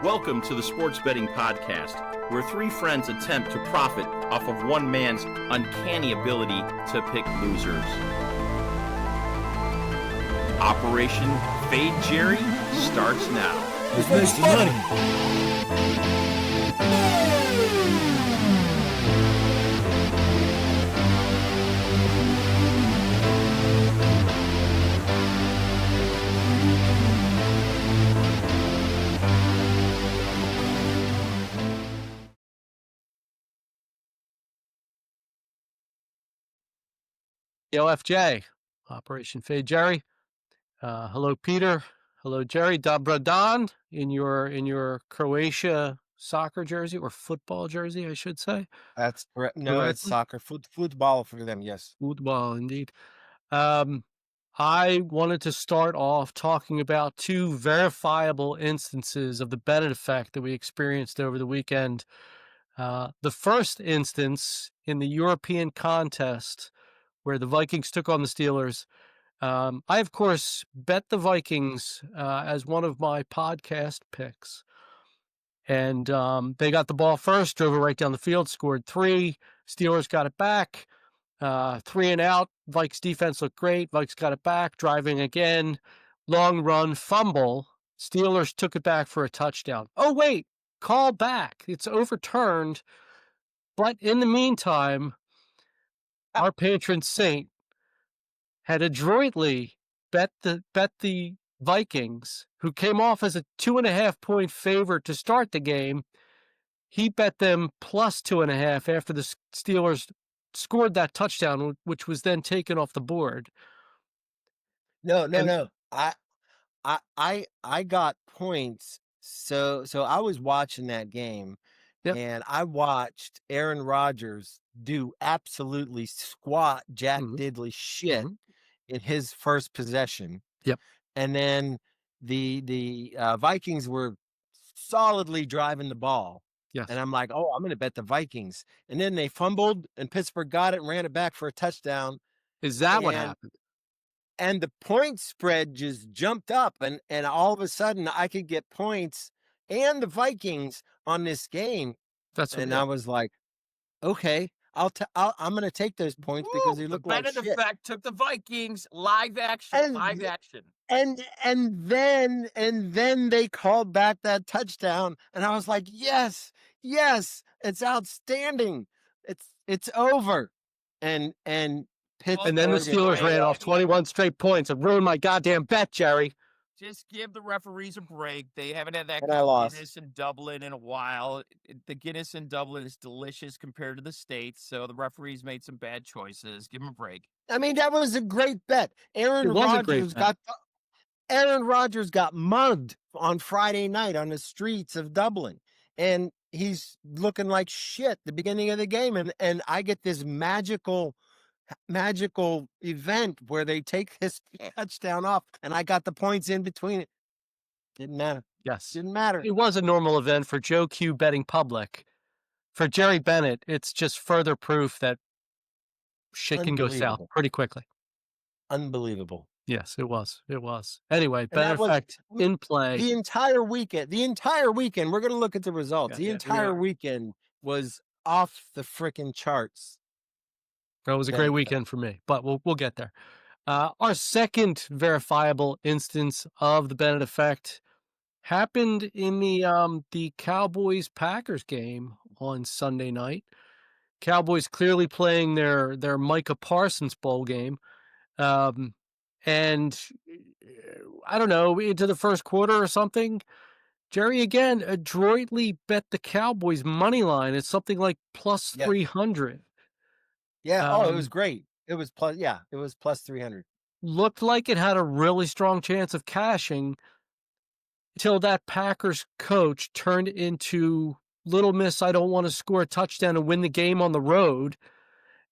Welcome to the Sports Betting Podcast, where three friends attempt to profit off of one man's uncanny ability to pick losers. Operation Fade Jerry starts now. Let's make some money. OFJ, Operation Fade Jerry. Hello, Peter. Hello, Jerry. Dobra Dan in your Croatia soccer jersey or football jersey, I should say. That's correct. No, it's soccer. Football for them, yes. Football, indeed. I wanted to start off talking about two verifiable instances of the Bennett Effect that we experienced over the weekend. The first instance in the European contest where the Vikings took on the Steelers. I, of course, bet the Vikings as one of my podcast picks. And they got the ball first, drove it right down the field, scored 3. Steelers got it back. 3 and out. Vikes defense looked great. Vikes got it back, driving again. Long run, fumble. Steelers took it back for a touchdown. Oh, wait, call back. It's overturned. But in the meantime, our patron saint had adroitly bet the Vikings, who came off as a 2.5-point favorite to start the game. He bet them plus 2.5 after the Steelers scored that touchdown, which was then taken off the board. No. I got points. So I was watching that game. Yep. And I watched Aaron Rodgers do absolutely squat Jack Diddley shit in his first possession. Yep. And then the Vikings were solidly driving the ball. Yes. And I'm like, oh, I'm going to bet the Vikings. And then they fumbled and Pittsburgh got it and ran it back for a touchdown. Is that what happened? And the point spread just jumped up and all of a sudden I could get points and the Vikings on this game. That's what I was like, okay, I'm going to take those points because they look like shit. Bennett Effect took the Vikings live action. And then they called back that touchdown and I was like, yes, it's outstanding. It's over. And then the Steelers ran off 21 straight points and ruined my goddamn bet, Jerry. Just give the referees a break. They haven't had that Guinness in Dublin in a while. The Guinness in Dublin is delicious compared to the States, so the referees made some bad choices. Give them a break. I mean, that was a great bet. Aaron Rodgers got mugged on Friday night on the streets of Dublin, and he's looking like shit at the beginning of the game, and I get this magical event where they take this touchdown off and I got the points in between it. Didn't matter. Yes. Didn't matter. It was a normal event for Joe Q betting public. For Jerry Bennett, it's just further proof that shit can go south pretty quickly. Unbelievable. Yes, it was. Anyway, Bennett Effect in play. The entire weekend, we're going to look at the results. The entire weekend was off the freaking charts. It was a great weekend for me, but we'll get there. Our second verifiable instance of the Bennett Effect happened in the Cowboys-Packers game on Sunday night. Cowboys clearly playing their Micah Parsons bowl game. And I don't know, into the first quarter or something, Jerry again adroitly bet the Cowboys money line at something like plus 300. Yeah. It was great. It was plus 300. Looked like it had a really strong chance of cashing till that Packers coach turned into Little Miss I don't want to score a touchdown and win the game on the road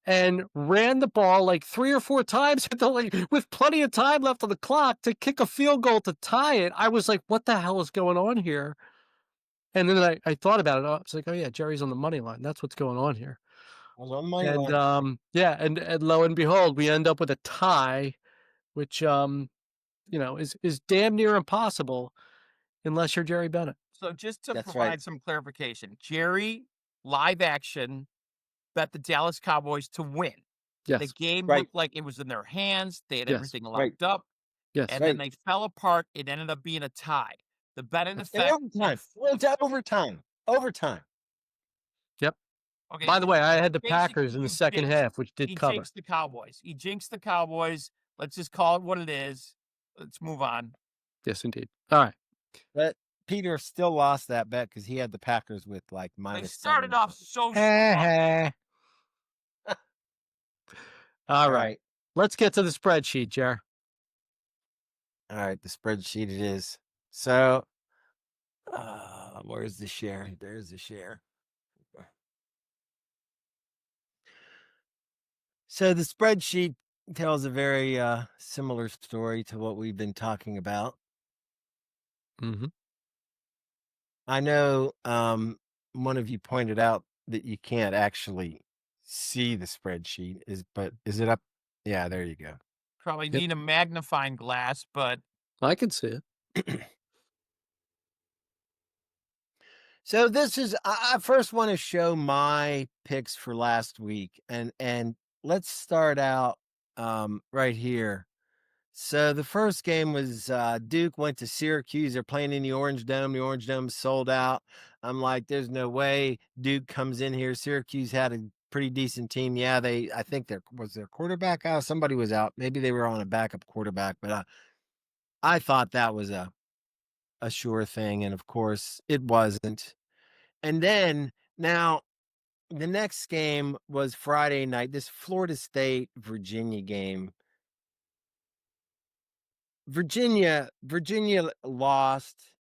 and ran the ball like 3 or 4 times with plenty of time left on the clock to kick a field goal to tie it. I was like, what the hell is going on here? And then I thought about it. I was like, oh yeah, Jerry's on the money line. That's what's going on here. And lo and behold, we end up with a tie, which is damn near impossible unless you're Jerry Bennett. So just to That's provide right. some clarification, Jerry, live action, bet the Dallas Cowboys to win. The Yes. game Right. looked like it was in their hands. They had Yes. everything Right. locked up. Yes. And Right. then they fell apart. It ended up being a tie. The Bennett In Effect. overtime. Well, it's overtime. Overtime. Yep. Okay. By the way, I had the basically Packers in the he second jinxed- half, which did He cover. jinxed the Cowboys. He jinxed the Cowboys. Let's just call it what it is. Let's move on. Yes, indeed. All right. But Peter still lost that bet because he had the Packers with like They minus started 7. off so strong. All All right. right. Let's get to the spreadsheet, Jer. All right. The spreadsheet it is. So, where's the share? There's the share. So the spreadsheet tells a very similar story to what we've been talking about. Mm-hmm. I know one of you pointed out that you can't actually see the spreadsheet. But is it up? Yeah, there you go. Probably need a magnifying glass, but I can see it. So this is I first want to show my picks for last week, and let's start out right here. So the first game was Duke went to Syracuse. They're playing in the Orange Dome. The Orange Dome's sold out. I'm like, there's no way Duke comes in here. Syracuse had a pretty decent team. Yeah, I think there was their quarterback out. Somebody was out. Maybe they were on a backup quarterback, but I thought that was a sure thing, and of course it wasn't. And then now the next game was Friday night, this Florida State Virginia game. Virginia lost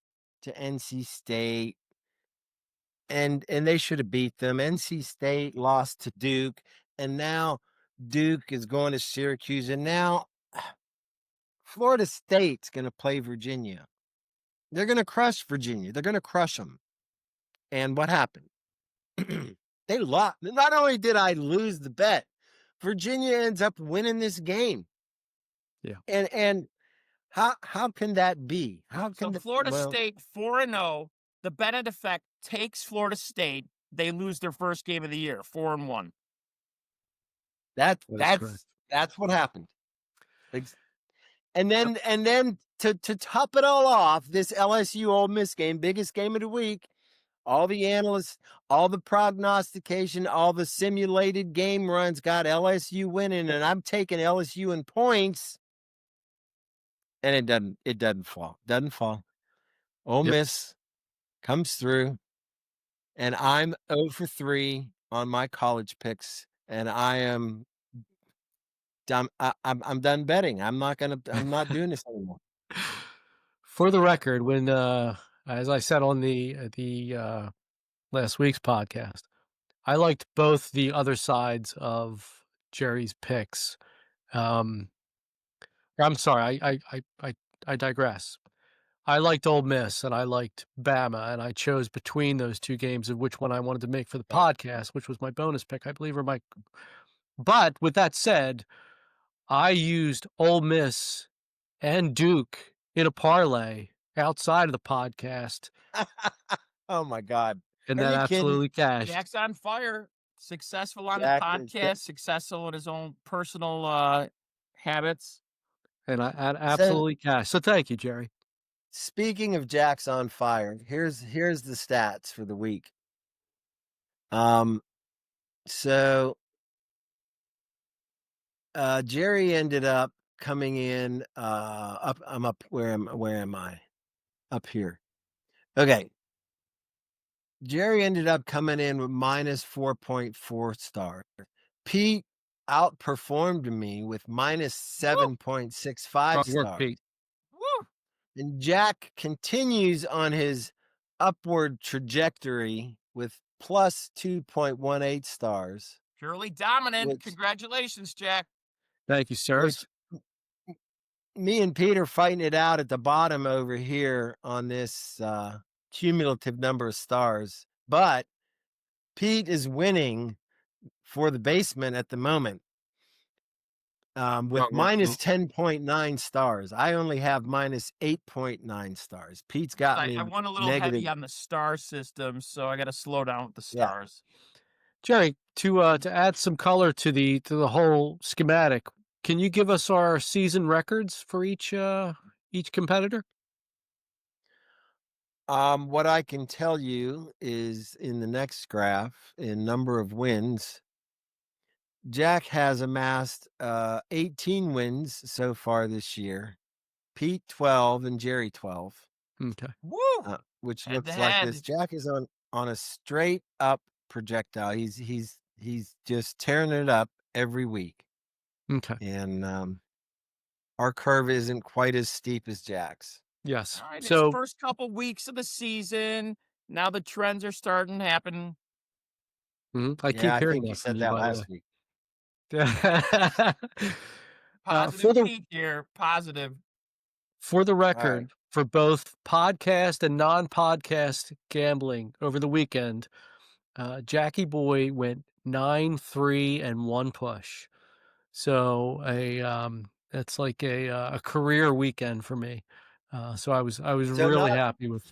to NC State, and they should have beat them. NC State lost to Duke, and now Duke is going to Syracuse, and now Florida State's going to play Virginia. They're going to crush Virginia. They're going to crush them. And what happened? They lost. Not only did I lose the bet, Virginia ends up winning this game. Yeah. And how can that be? How can Florida State 4-0? The Bennett Effect takes Florida State. They lose their first game of the year, 4-1. That's what happened. And then to top it all off, this LSU Ole Miss game, biggest game of the week. All the analysts, all the prognostication, all the simulated game runs got LSU winning, and I'm taking LSU in points, and it doesn't fall. Doesn't fall. Ole Miss comes through, and I'm 0 for 3 on my college picks, and I am done. I'm done betting. I'm not doing this anymore. For the record, when as I said on the last week's podcast, I liked both the other sides of Jerry's picks. I'm sorry, I digress. I liked Ole Miss and I liked Bama, and I chose between those two games of which one I wanted to make for the podcast, which was my bonus pick, I believe, But with that said, I used Ole Miss and Duke in a parlay outside of the podcast. Oh my God. And that absolutely cashed. Jack's on fire. Successful on the podcast, successful in his own personal habits. And I absolutely cashed. So thank you, Jerry. Speaking of Jack's on fire, here's the stats for the week. So Jerry ended up coming in up. I'm up. Where am I? Up here. Okay. Jerry ended up coming in with minus 4.4 stars. Pete outperformed me with minus 7.65 stars. Pete. Woo! And Jack continues on his upward trajectory with plus 2.18 stars. Purely dominant. Congratulations, Jack. Thank you, sir. Me and Pete are fighting it out at the bottom over here on this cumulative number of stars. But Pete is winning for the basement at the moment. with minus 10.9 stars. I only have minus 8.9 stars. Pete's got me I went a little negative. heavy on the star system, so I got to slow down with the stars. Jerry, to add some color to the whole schematic, can you give us our season records for each competitor? What I can tell you is in the next graph, in number of wins, Jack has amassed 18 wins so far this year. Pete 12 and Jerry 12. Okay. Woo! Which Head looks to like head. this. Jack is on a straight up projectile. He's just tearing it up every week. Okay. And our curve isn't quite as steep as Jack's. Yes. All right, So it's first couple weeks of the season. Now the trends are starting to happen. I keep I hearing think you that from said you, that by the last way. week. Positive Pete here. Positive. For the All right. record, for both podcast and non-podcast gambling over the weekend, Jackie Boy went 9-3 and 1 push. So that's like a career weekend for me. So I was So really happy with.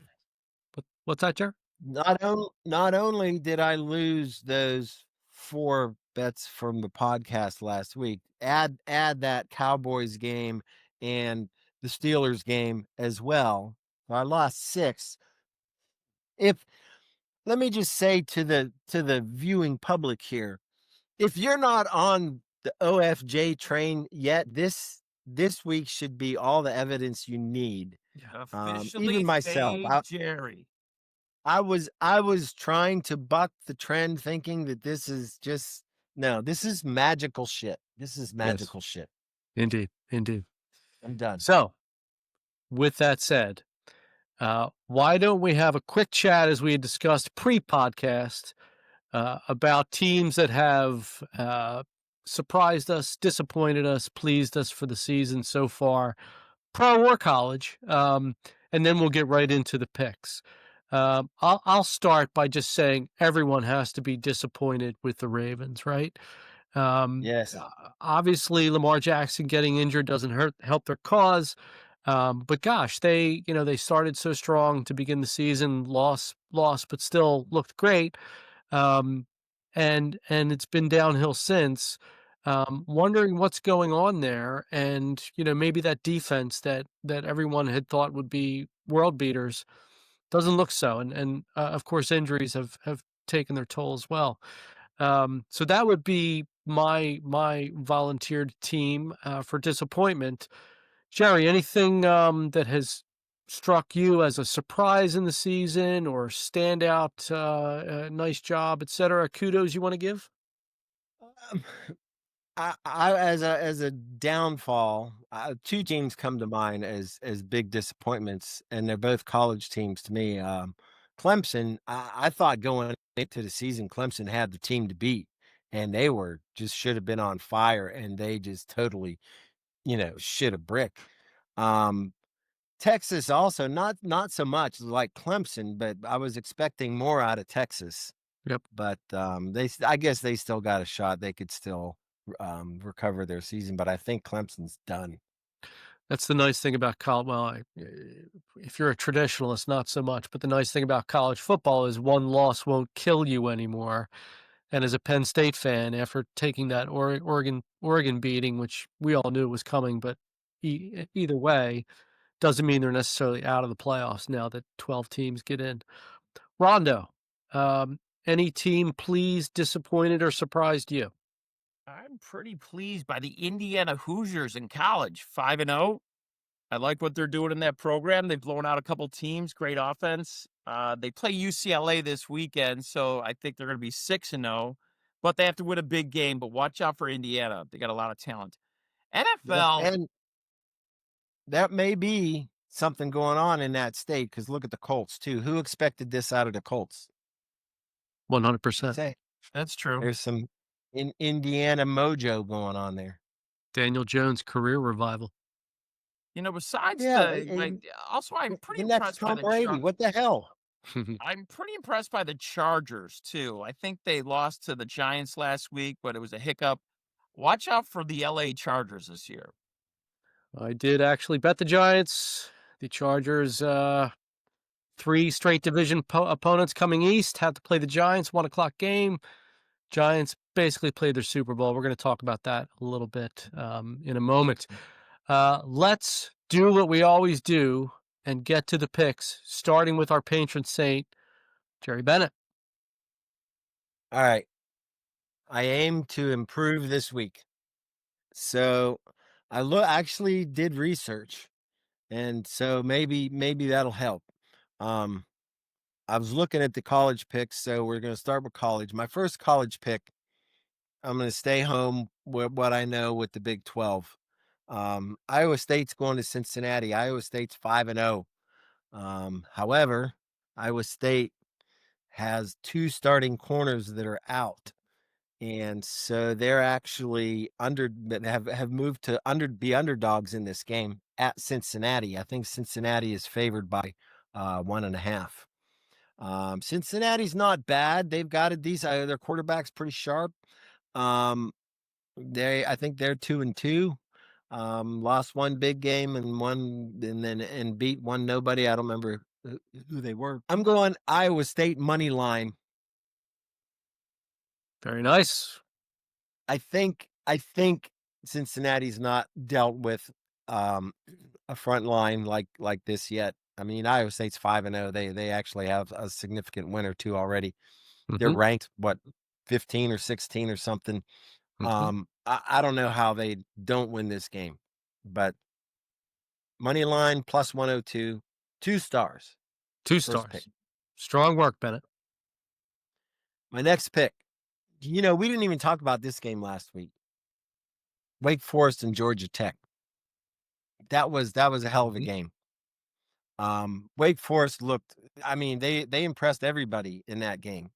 What's that, Jer? Not only did I lose those 4 bets from the podcast last week, add that Cowboys game and the Steelers game as well. I lost 6. Let me just say to the viewing public here, if you're not on the OFJ train yet, this week should be all the evidence you need. Officially Even myself, fade Jerry. I was trying to buck the trend, thinking that this is magical shit. This is magical shit. Indeed. I'm done. So, with that said, why don't we have a quick chat as we had discussed pre-podcast about teams that have surprised us, disappointed us, pleased us for the season so far, pro or college, and then we'll get right into the picks. I'll start by just saying everyone has to be disappointed with the Ravens, right? Yes. Obviously, Lamar Jackson getting injured doesn't help their cause. But gosh, they started so strong to begin the season, lost, but still looked great. And it's been downhill since. Wondering what's going on there, and maybe that defense that everyone had thought would be world beaters doesn't look so, and of course injuries have taken their toll as well. So that would be my volunteered team for disappointment. Jerry, anything that has struck you as a surprise in the season or standout, nice job, etc.? Kudos you want to give? I as a downfall, 2 teams come to mind as big disappointments, and they're both college teams to me. Clemson, I thought going into the season, Clemson had the team to beat, and they were just should have been on fire, and they just totally, shit a brick. Texas also not so much like Clemson, but I was expecting more out of Texas. Yep. But I guess they still got a shot. They could still recover their season, but I think Clemson's done. That's the nice thing about college. Well, if you're a traditionalist, not so much. But the nice thing about college football is one loss won't kill you anymore. And as a Penn State fan, after taking that Oregon beating, which we all knew was coming, but either way, doesn't mean they're necessarily out of the playoffs now that 12 teams get in. Rondo, any team pleased, disappointed, or surprised you? I'm pretty pleased by the Indiana Hoosiers in college, 5-0. I like what they're doing in that program. They've blown out a couple teams, great offense. They play UCLA this weekend, so I think they're going to be 6-0. But they have to win a big game. But watch out for Indiana; they got a lot of talent. NFL, And that may be something going on in that state, because look at the Colts too. Who expected this out of the Colts? 100%. That's true. There's some in Indiana mojo going on there. Daniel Jones career revival. Besides also I'm pretty the next impressed by Tom the Brady. What the hell? I'm pretty impressed by the Chargers too. I think they lost to the Giants last week, but it was a hiccup. Watch out for the LA Chargers this year. I did actually bet the Giants. The Chargers, 3 straight division opponents coming east, have to play the Giants, 1 o'clock game. Giants basically played their Super Bowl. We're going to talk about that a little bit in a moment. Let's do what we always do and get to the picks, starting with our patron saint, Jerry Bennett. All right. I aim to improve this week. So I actually did research, and so maybe that'll help. I was looking at the college picks, so we're going to start with college. My first college pick, I'm going to stay home with what I know with the Big 12. Iowa State's going to Cincinnati. Iowa State's 5-0. However, Iowa State has 2 starting corners that are out. And so they're actually have moved to be underdogs in this game at Cincinnati. I think Cincinnati is favored by 1.5. Cincinnati's not bad. They've got a decent. Their quarterback's pretty sharp. I think they're 2-2. Lost one big game and beat one nobody. I don't remember who they were. I'm going Iowa State money line. Very nice. I think Cincinnati's not dealt with a front line like this yet. I mean, Iowa State's 5-0. They actually have a significant win or 2 already. They're ranked 15 or 16 or something. I don't know how they don't win this game, but money line plus 102, 2 stars. 2 stars. Pick. Strong work, Bennett. My next pick. We didn't even talk about this game last week. Wake Forest and Georgia Tech. That was a hell of a game. Wake Forest they impressed everybody in that game,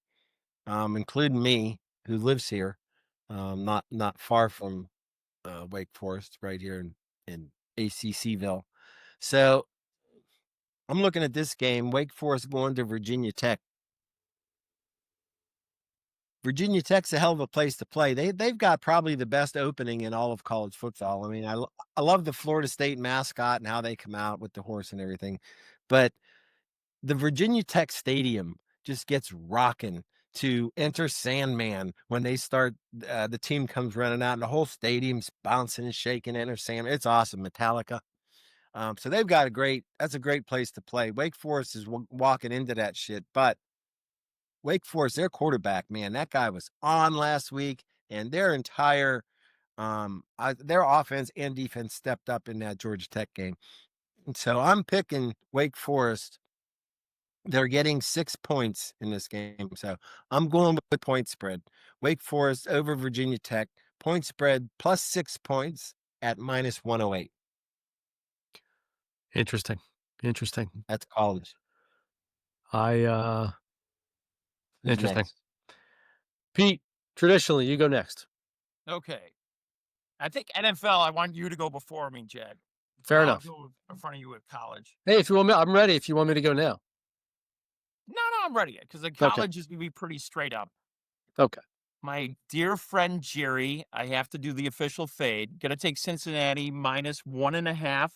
including me, who lives here, not far from Wake Forest, right here in ACCville. So I'm looking at this game. Wake Forest going to Virginia Tech. Virginia Tech's a hell of a place to play. They've got probably the best opening in all of college football. I mean, I love the Florida State mascot and how they come out with the horse and everything, but the Virginia Tech Stadium just gets rocking to Enter Sandman when they start. The team comes running out and the whole stadium's bouncing and shaking. Enter Sandman. It's awesome. Metallica. So they've got that's a great place to play. Wake Forest is walking into that shit, but Wake Forest, their quarterback, man, that guy was on last week, and their entire their offense and defense stepped up in that Georgia Tech game. And so I'm picking Wake Forest. They're getting 6 points in this game. So I'm going with the point spread. Wake Forest over Virginia Tech. Point spread plus 6 points at minus 108. Interesting. That's college. Interesting. Next. Pete, traditionally, you go next. Okay. I think NFL, I want you to go before me, Jed. Fair enough. I'll go in front of you at college. Hey, if you want me, I'm ready. If you want me to go now. No, I'm ready. Because the college is going to be pretty straight up. Okay. My dear friend Jerry, I have to do the official fade. Going to take Cincinnati minus 1.5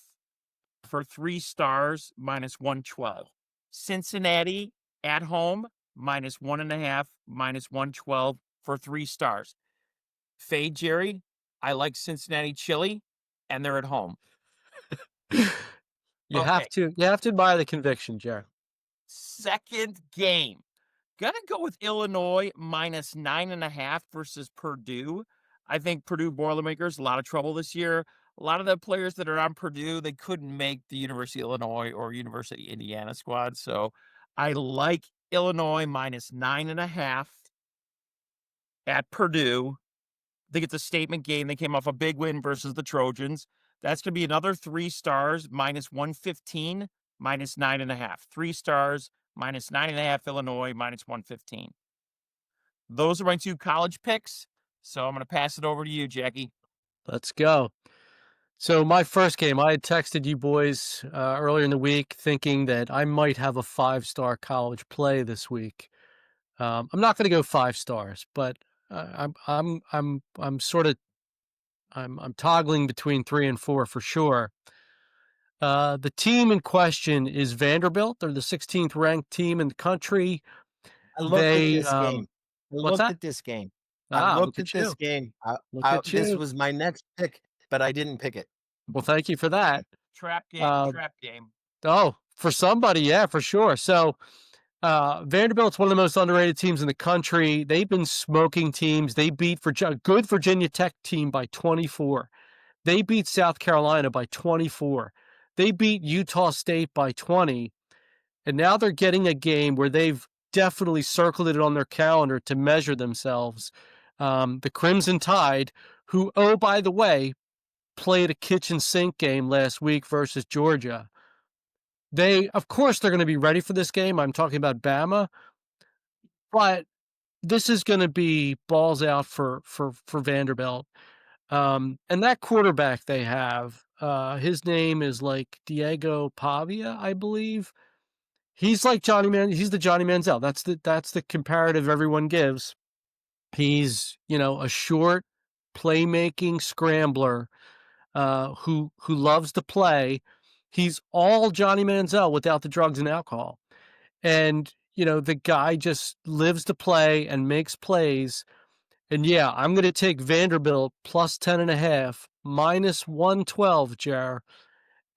for 3 stars, minus 112. Cincinnati at home, minus 1.5, minus 112 for 3 stars. Fade, Jerry. I like Cincinnati chili, and they're at home. You have to admire the conviction, Jerry. Second game. Gonna go with Illinois minus 9.5 versus Purdue. I think Purdue Boilermakers, a lot of trouble this year. A lot of the players that are on Purdue, they couldn't make the University of Illinois or University of Indiana squad. So I like Illinois minus 9.5 at Purdue. I think it's a statement game. They came off a big win versus the Trojans. That's going to be another 3 stars, minus 115, minus 9.5. 3 stars, minus 9.5 Illinois, minus 115. Those are my 2 college picks. So I'm going to pass it over to you, Jackie. Let's go. So my first game, I had texted you boys earlier in the week thinking that I might have a 5-star college play this week. I'm not going to go 5 stars, but I'm sort of I'm toggling between 3 and 4 for sure. The team in question is Vanderbilt. They're the 16th ranked team in the country. I looked at They this game. I what's looked that? at this game. I Ah, look looked at at this you. game. Look at This you. was my next pick, but I didn't pick it. Well, thank you for that. Trap game. Uh, Trap game. Oh, for somebody, yeah, for sure. So, Vanderbilt's one of the most underrated teams in the country. They've been smoking teams. They beat a good Virginia Tech team by 24. They beat South Carolina by 24. They beat Utah State by 20. And now they're getting a game where they've definitely circled it on their calendar to measure themselves. The Crimson Tide, who, oh, by the way, played a kitchen sink game last week versus Georgia. Of course, they're going to be ready for this game. I'm talking about Bama, but this is going to be balls out for Vanderbilt. And that quarterback they have, his name is like Diego Pavia, I believe. He's like he's the Johnny Manziel. That's the comparative everyone gives. He's, a short playmaking scrambler who loves to play. He's all Johnny Manziel without the drugs and alcohol. And, the guy just lives to play and makes plays. And yeah, I'm going to take Vanderbilt plus 10.5, minus 112, Jar.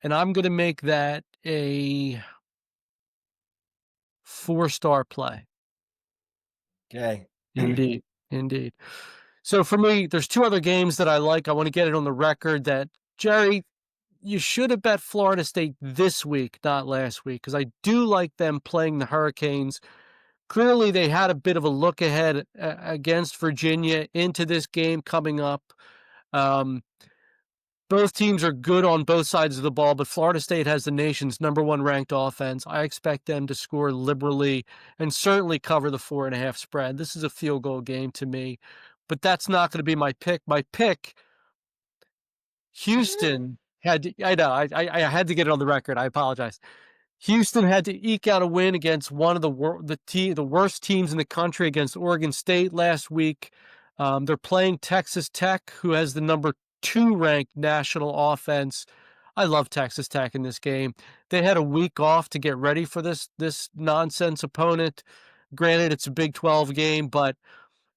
And I'm going to make that a 4-star play. Okay. Indeed. Indeed. So for me, there's 2 other games that I like. I want to get it on the record that, Jerry, you should have bet Florida State this week, not last week, because I do like them playing the Hurricanes. Clearly, they had a bit of a look ahead against Virginia into this game coming up. Both teams are good on both sides of the ball, but Florida State has the nation's #1 ranked offense. I expect them to score liberally and certainly cover the 4.5 spread. This is a field goal game to me, but that's not going to be my pick. My pick, Houston had to, I know, I had to get it on the record. I apologize. Houston had to eke out a win against one of the worst teams in the country, against Oregon State last week. They're playing Texas Tech, who has the #2 ranked national offense. I love Texas Tech in this game. They had a week off to get ready for this nonsense opponent. Granted, it's a Big 12 game, but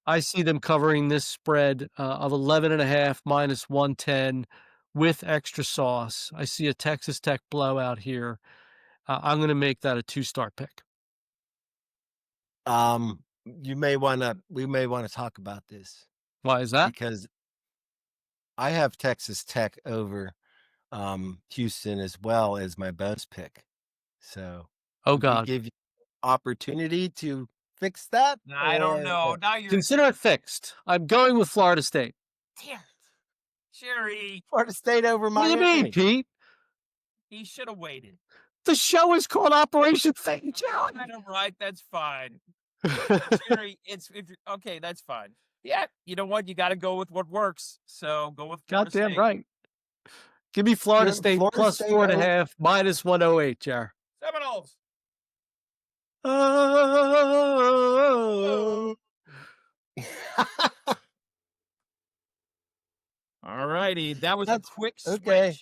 I see them covering this spread of 11.5 minus 110 with extra sauce. I see a Texas Tech blowout here. I'm going to make that a 2-star pick. We may want to talk about this. Why is that? Because I have Texas Tech over Houston as well as my bonus pick. So, oh we God, give you opportunity to fix that. I don't know. Now you're consider it fixed. I'm going with Florida State. Damn it. Jerry. Florida State over What do Miami. you mean, Pete? He should have waited. The show is called Operation Fake I know, right? That's fine. Jerry, okay, that's fine. Yeah, you know what? You got to go with what works. So go with Florida Goddamn State. right. Give me Florida State Florida plus State 4.5 minus 108, Jar. Seminoles. Oh. All righty. That was a quick switch. okay.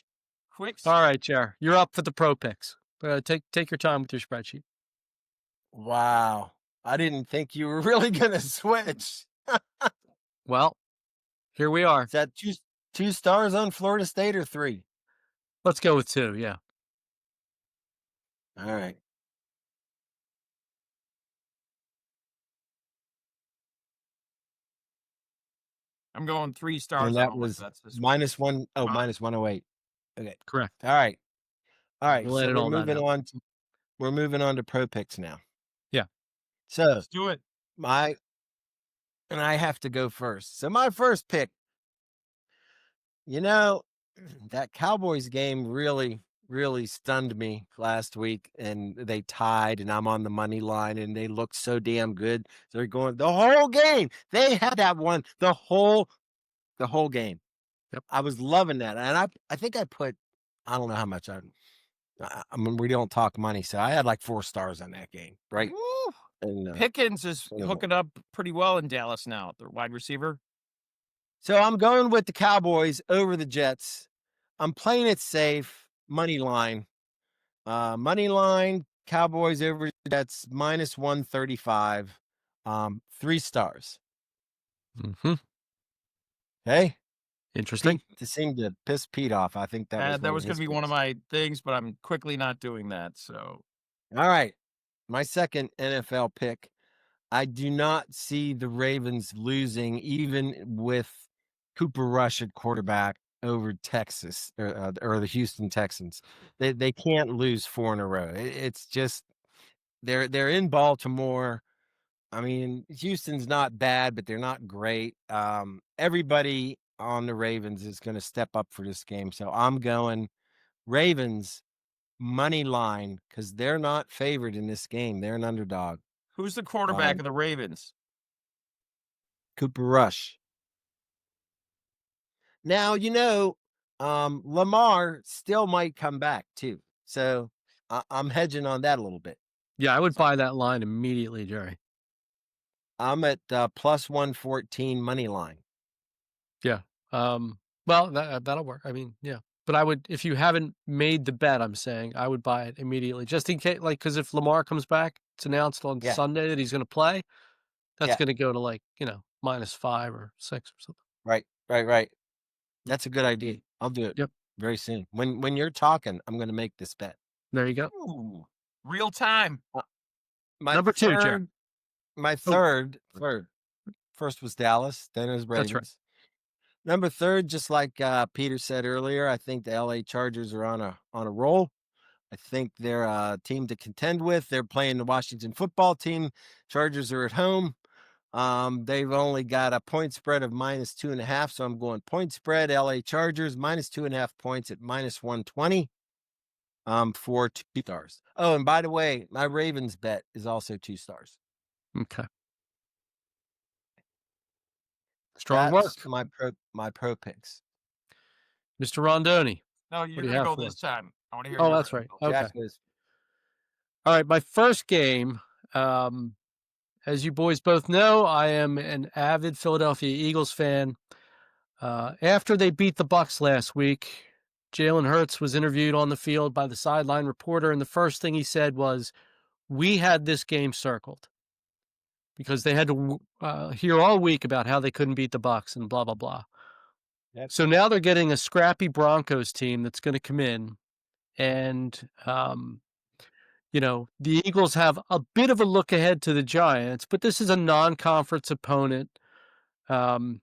Quick switch. All right, Jar. You're up for the pro picks. Take your time with your spreadsheet. Wow. I didn't think you were really going to switch. Well, here we are. Is that two stars on Florida State or 3? Let's go with 2, yeah. All right. I'm going 3 stars. And that on was that's this minus one. Oh, Wow. minus 108. Okay. Correct. All right. All right. We'll So edit all that out. we're moving on to pro picks now. Yeah. So Let's do it. and I have to go first. So my first pick, that Cowboys game really, really stunned me last week, and they tied, and I'm on the money line, and they looked so damn good. They're going the whole game. They had that one the whole game. Yep. I was loving that, and I think I put, I don't know how much I mean, we don't talk money, so I had like 4 stars on that game, right? Woo. And Pickens is you know. hooking up pretty well in Dallas now, their wide receiver. So I'm going with the Cowboys over the Jets. I'm playing it safe. Money line. Money line, Cowboys over Jets, -135. 3 stars. Mm-hmm. Okay. Interesting. Pete, to seem to piss Pete off. I think that was That one was of going his to be one of picks. my things, but I'm quickly not doing that. So All right. My second NFL pick. I do not see the Ravens losing, even with Cooper Rush at quarterback over Texas or the Houston Texans. They can't lose 4 in a row. It's just they're in Baltimore. I mean, Houston's not bad, but they're not great. Everybody on the Ravens is going to step up for this game, so I'm going Ravens money line because they're not favored in this game. They're an underdog. who's the quarterback of the Ravens? Cooper Rush. Now, Lamar still might come back too. So I'm hedging on that a little bit. Yeah, I would buy that line immediately, Jerry. I'm at +114 money line. Yeah. Well, that'll work. I mean, yeah. But I would, if you haven't made the bet, I'm saying I would buy it immediately, just in case. Like, because if Lamar comes back, it's announced on Yeah. Sunday that he's going to play. That's Yeah. going to go to -5 or 6 or something. Right. That's a good idea. I'll do it. Yep. Very soon. When you're talking, I'm going to make this bet. There you go. Ooh, real time. My Number 2, Jeff. My third. First was Dallas, then it was Ravens. That's right. Number 3, just like Peter said earlier, I think the LA Chargers are on a roll. I think they're a team to contend with. They're playing the Washington football team. Chargers are at home. They've only got a point spread of -2.5, so I'm going point spread. LA Chargers -2.5 points at -120. For 2 stars. Oh, and by the way, my Ravens bet is also 2 stars. Okay. Strong work. That's my pro picks. Mr. Rondoni. No, What you're do you going to have go for this us? time. I want to hear Oh, your that's right. results. Okay. Jack goes. All right. My first game, as you boys both know, I am an avid Philadelphia Eagles fan. After they beat the Bucs last week, Jalen Hurts was interviewed on the field by the sideline reporter, and the first thing he said was, "We had this game circled," because they had to hear all week about how they couldn't beat the Bucs and blah blah blah. So now they're getting a scrappy Broncos team that's going to come in, and the Eagles have a bit of a look ahead to the Giants, but this is a non-conference opponent. And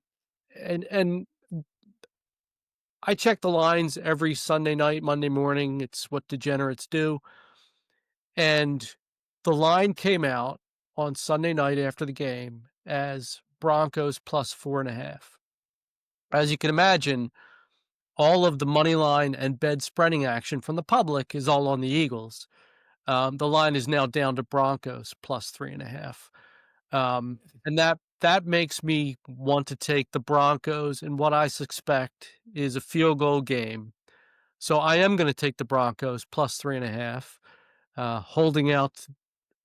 I check the lines every Sunday night, Monday morning. It's what degenerates do. And the line came out on Sunday night after the game as Broncos +4.5. As you can imagine, all of the money line and bed spreading action from the public is all on the Eagles. The line is now down to Broncos +3.5. And that makes me want to take the Broncos in what I suspect is a field goal game. So I am going to take the Broncos +3.5, holding out,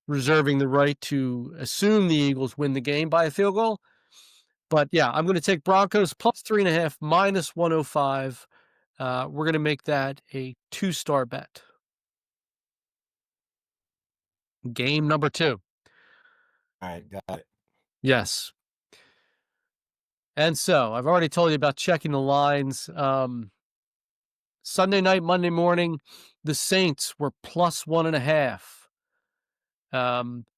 reserving the right to assume the Eagles win the game by a field goal. But yeah, I'm going to take Broncos +3.5, -105. We're going to make that a 2-star bet. Game number 2. All right, got it. Yes. And so I've already told you about checking the lines. Sunday night, Monday morning, the Saints were +1.5.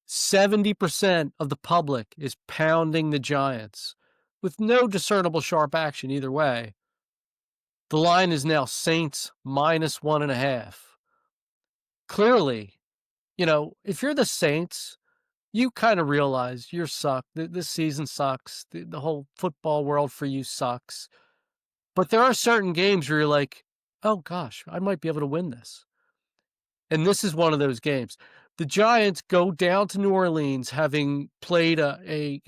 70% of the public is pounding the Giants with no discernible sharp action either way. The line is now Saints -1.5. Clearly, if you're the Saints, you kind of realize you're sucked. This season sucks. The whole football world for you sucks. But there are certain games where you're like, oh gosh, I might be able to win this. And this is one of those games. The Giants go down to New Orleans having played a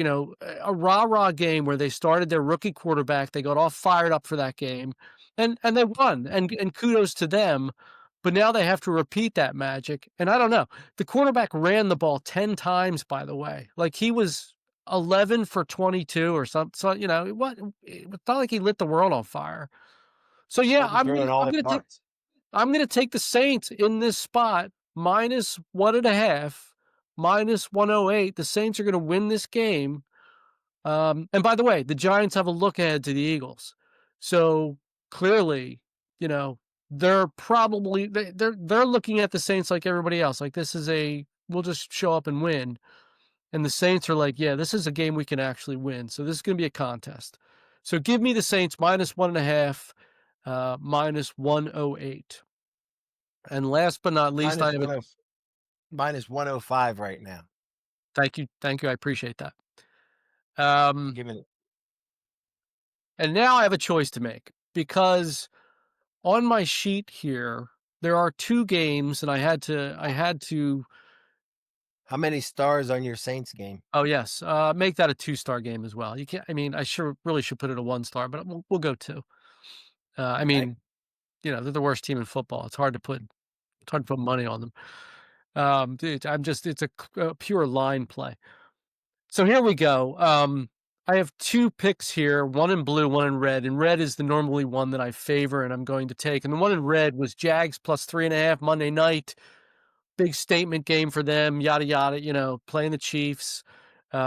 rah-rah game where they started their rookie quarterback. They got all fired up for that game and they won, and kudos to them. But now they have to repeat that magic. And I don't know. The quarterback ran the ball 10 times, by the way. Like, he was 11 for 22 or something. So, it's not like he lit the world on fire. So yeah, Wasn't throwing all the darts. I'm gonna take the Saints in this spot, -1.5, -108. The Saints are gonna win this game. And by the way, the Giants have a look ahead to the Eagles. So clearly, they're probably they're looking at the Saints like everybody else. Like we'll just show up and win. And the Saints are like, yeah, this is a game we can actually win. So this is going to be a contest. So give me the Saints -1.5, -108. And last but not least, I have a -105 right now. thank you. I appreciate that. Giving it. And now I have a choice to make because on my sheet here, there are 2 games and I had to. How many stars on your Saints game? Oh yes. Make that a 2-star game as well. You can't, I really should put it a 1-star, but we'll go 2. I mean, they're the worst team in football. It's hard to put money on them. It's a pure line play. So here we go. I have 2 picks here, one in blue, one in red. And red is the normally one that I favor and I'm going to take. And the one in red was Jags +3.5 Monday night. Big statement game for them, yada, yada, playing the Chiefs. They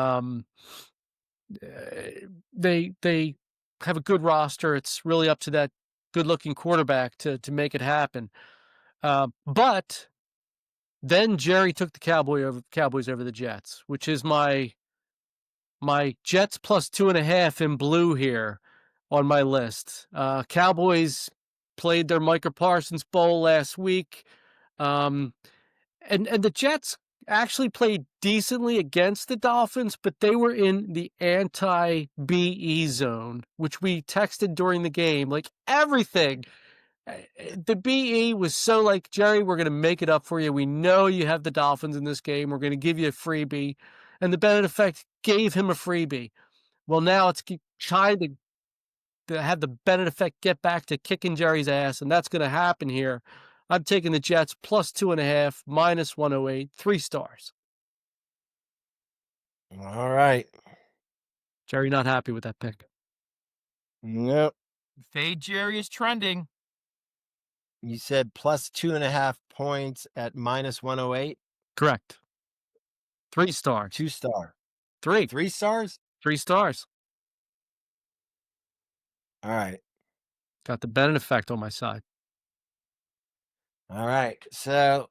have a good roster. It's really up to that good-looking quarterback to make it happen. But then Jerry took the Cowboys over the Jets, which is my Jets +2.5 in blue here on my list. Cowboys played their Micah Parsons Bowl last week. And the Jets actually played decently against the Dolphins, but they were in the anti-BE zone, which we texted during the game. Like everything. The BE was so like, Jerry, we're going to make it up for you. We know you have the Dolphins in this game. We're going to give you a freebie. And the Bennett Effect gave him a freebie. Well, now it's trying to have the Bennett Effect get back to kicking Jerry's ass, and that's going to happen here. I'm taking the Jets +2.5, -108, 3 stars. All right. Jerry not happy with that pick. Nope. Fade Jerry is trending. You said +2.5 points at -108? Correct. 3 stars. 2 star. 3. 3 stars? 3 stars. All right. Got the Bennett Effect on my side. All right. So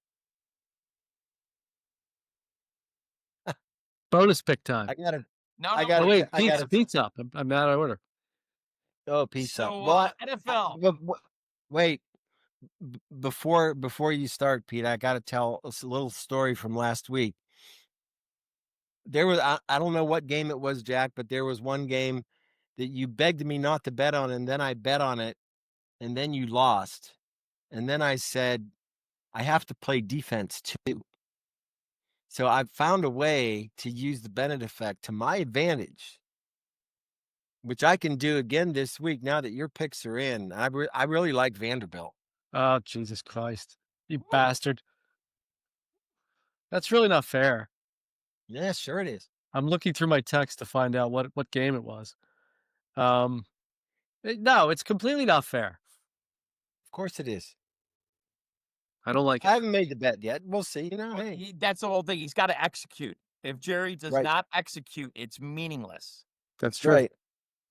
Bonus pick time. I gotta. No, I gotta. Wait, I gotta. pizza up. I'm out of order. Oh, pizza. So, Well, NFL. wait. Before you start, Pete, I got to tell a little story from last week. There was I don't know what game it was, Jack, but there was one game that you begged me not to bet on, and then I bet on it, and then you lost, and then I said I have to play defense too. So I've found a way to use the Bennett Effect to my advantage, which I can do again this week now that your picks are in. I really like Vanderbilt. Oh, Jesus Christ. You bastard. That's really not fair. Yeah, sure it is. I'm looking through my text to find out what game it was. No, it's completely not fair. Of course it is. I don't like I it. haven't made the bet yet. We'll see. Hey. That's the whole thing. He's got to execute. If Jerry does Right. not execute, it's meaningless. That's true. Right.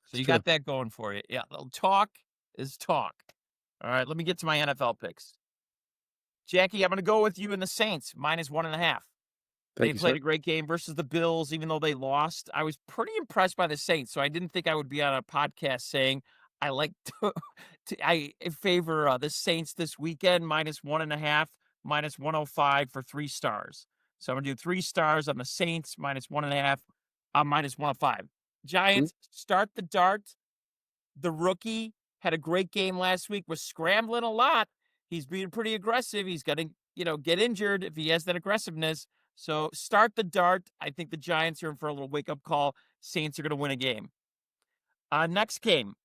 So you got that going for you. Yeah, talk is talk. All right, let me get to my NFL picks. Jackie, I'm going to go with you in the Saints, -1.5. They played a great game versus the Bills, even though they lost. I was pretty impressed by the Saints, so I didn't think I would be on a podcast saying I like I favor the Saints this weekend, -1.5, -105 for 3 stars. So I'm going to do 3 stars on the Saints, -1.5, -105. Giants, start the dart. The rookie had a great game last week, was scrambling a lot. He's being pretty aggressive. He's going to, get injured if he has that aggressiveness. So start the dart. I think the Giants are in for a little wake-up call. Saints are going to win a game. Next game,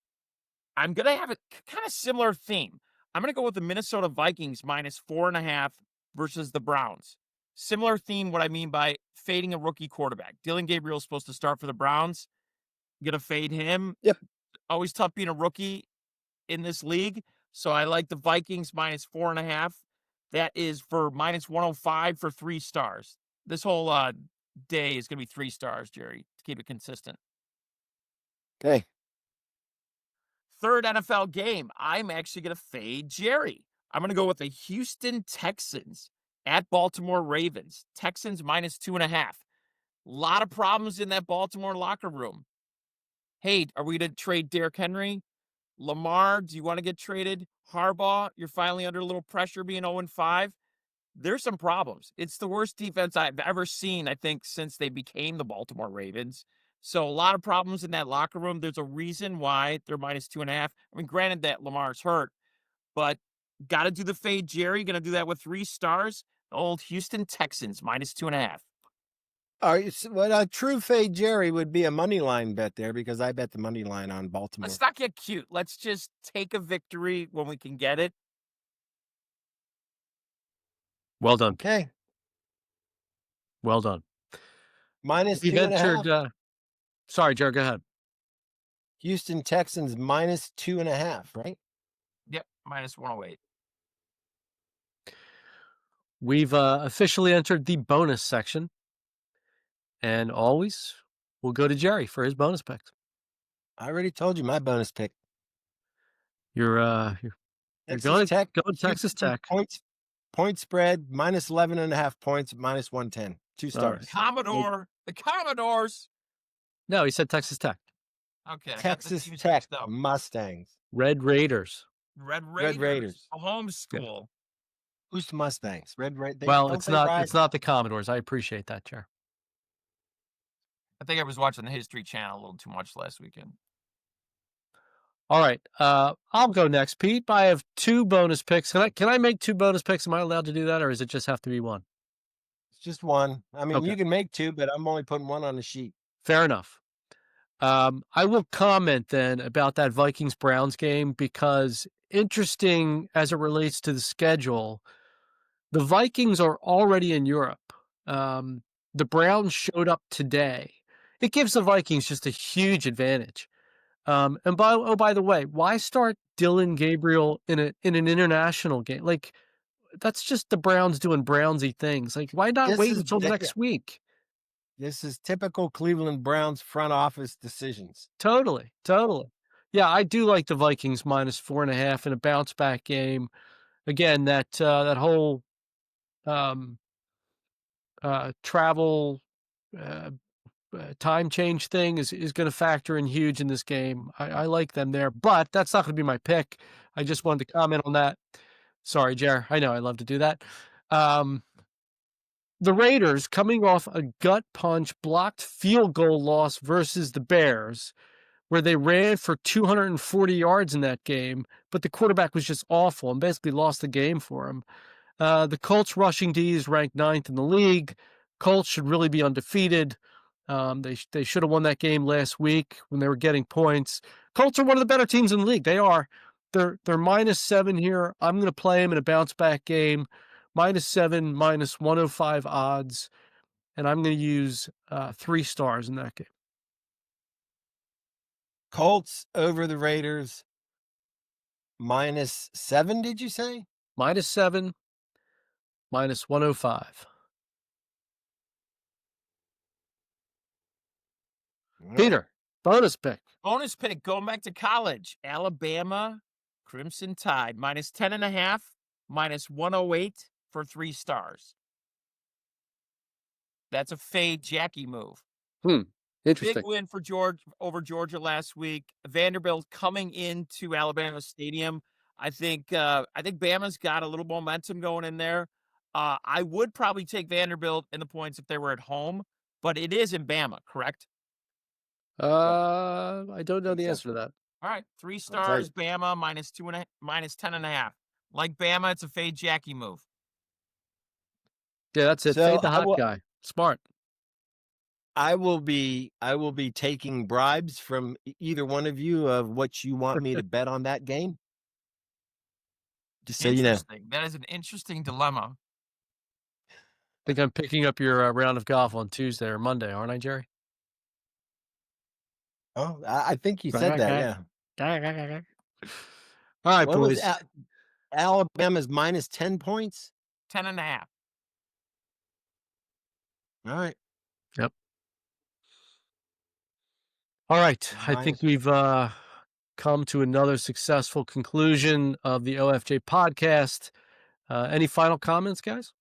I'm going to have a kind of similar theme. I'm going to go with the Minnesota Vikings -4.5 versus the Browns. Similar theme, what I mean by fading a rookie quarterback. Dylan Gabriel's supposed to start for the Browns. Gonna fade him. Yep. Always tough being a rookie in this league. So I like the Vikings minus 4.5. That is for minus 105 for 3 stars. This whole day is going to be 3 stars, Jerry, to keep it consistent. Okay. Third NFL game, I'm actually going to fade Jerry. I'm going to go with the Houston Texans at Baltimore Ravens. Texans minus 2.5. A lot of problems in that Baltimore locker room. Hey, are we going to trade Derrick Henry? Lamar, do you want to get traded? Harbaugh, you're finally under a little pressure being 0-5. There's some problems. It's the worst defense I've ever seen, I think, since they became the Baltimore Ravens. So a lot of problems in that locker room. There's a reason why they're minus 2.5. I mean, granted that Lamar's hurt, but got to do the fade, Jerry. Going to do that with 3 stars. The old Houston Texans minus 2.5. All right. Well, a true fade Jerry would be a money line bet there because I bet the money line on Baltimore. Let's not get cute. Let's just take a victory when we can get it. Well done. Okay. Well done. Minus You've 2.5. entered. Sorry, Jared, go ahead. Houston Texans minus 2.5, right? Yep, minus 108. We've officially entered the bonus section. And always, we'll go to Jerry for his bonus picks. I already told you my bonus pick. You're going Texas Tech. Point spread, minus 11.5 points, minus 110. 2 stars. The Commodores. No, he said Texas Tech. Okay. Texas Tech Mustangs. Red Raiders. Red Raiders. A home school. Who's the Mustangs? Well, it's not the Commodores. I appreciate that, Jer. I think I was watching the History Channel a little too much last weekend. All right. I'll go next, Pete. I have 2 bonus picks. Can I make 2 bonus picks? Am I allowed to do that, or does it just have to be 1? It's just 1. I mean, Okay. You can make 2, but I'm only putting 1 on the sheet. Fair enough. I will comment then about that Vikings-Browns game because interesting as it relates to the schedule, the Vikings are already in Europe. The Browns showed up today. It gives the Vikings just a huge advantage. And by the way, why start Dylan Gabriel in an international game? Like, that's just the Browns doing Brownsy things. Like, why not wait until next week? This is typical Cleveland Browns front office decisions. Totally. Yeah, I do like the Vikings minus 4.5 in a bounce back game. Again, that whole travel time change thing is going to factor in huge in this game. I like them there, but that's not going to be my pick. I just wanted to comment on that. Sorry, Jer. I know I love to do that. The Raiders coming off a gut punch blocked field goal loss versus the Bears, where they ran for 240 yards in that game, but the quarterback was just awful and basically lost the game for him. The Colts rushing D is ranked 9th in the league. Colts should really be undefeated. They should have won that game last week when they were getting points. Colts are one of the better teams in the league. They are. They're minus 7 here. I'm going to play them in a bounce back game. Minus 7, minus 105 odds. And I'm going to use 3 stars in that game. Colts over the Raiders. Minus 7, did you say? Minus 7, minus 105. Peter, bonus pick. Bonus pick, going back to college. Alabama, Crimson Tide, minus 10.5, minus 108 for 3 stars. That's a fade Jackie move. Interesting. Big win for over Georgia last week. Vanderbilt coming into Alabama Stadium. I think Bama's got a little momentum going in there. I would probably take Vanderbilt in the points if they were at home, but it is in Bama, correct? I don't know the answer to that. All right, 3 stars, Bama, minus 10.5. Like Bama, it's a fade Jackie move. Yeah, that's it. So fade the hot guy. Smart. I will be taking bribes from either one of you of what you want me to bet on that game. Just so you know. That is an interesting dilemma. think I'm picking up your round of golf on Tuesday or Monday, aren't I, Jerry? Oh, I think you said that, yeah. All right, What was boys. Alabama's minus 10 points? 10.5. All right. Yep. All right. I think Minus- we've come to another successful conclusion of the OFJ podcast. Any final comments, guys?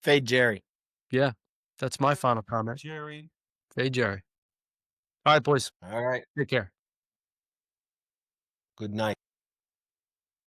Fade Jerry. Yeah, that's my final comment. Jerry. Hey, Jerry. All right, boys. All right. Take care. Good night.